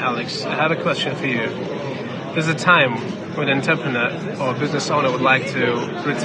Alex, I had a question for you. There's a time when an entrepreneur or a business owner would like to retire.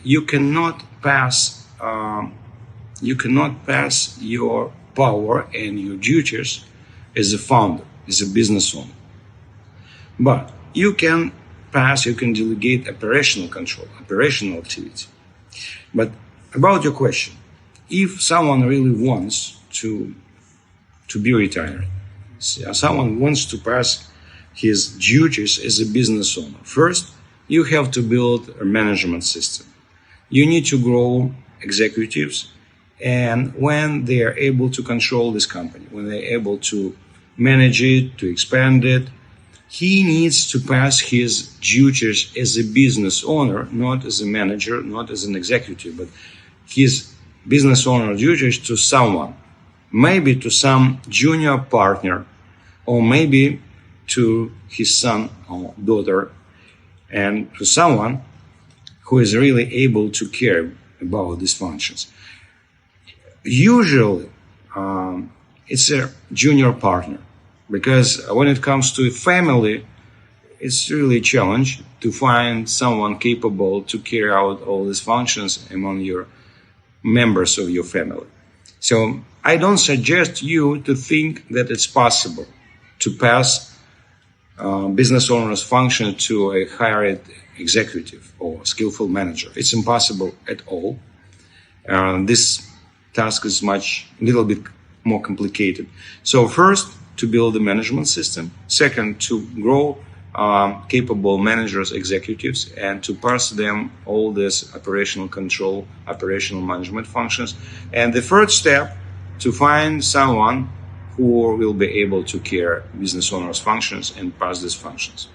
You cannot pass your power and your duties as a founder, as a business owner. But you can delegate operational control, operational activity. But about your question, if someone really wants to be retired, someone wants to pass his duties as a business owner, first, you have to build a management system. You need to grow executives, and when they are able to control this company, when they're able to manage it, to expand it, he needs to pass his duties as a business owner, not as a manager, not as an executive, but his business owner duties to someone, maybe to some junior partner, or maybe to his son or daughter, and to someone who is really able to care about these functions. Usually, it's a junior partner, because when it comes to a family, it's really a challenge to find someone capable to carry out all these functions among your members of your family. So I don't suggest you to think that it's possible to pass business owner's function to a hired executive or skillful manager. It's impossible at all. This task is a little bit more complicated. So first, to build a management system. Second, to grow capable managers, executives, and to pass them all this operational control, operational management functions. And the third step, to find someone who will be able to carry business owners' functions and pass these functions.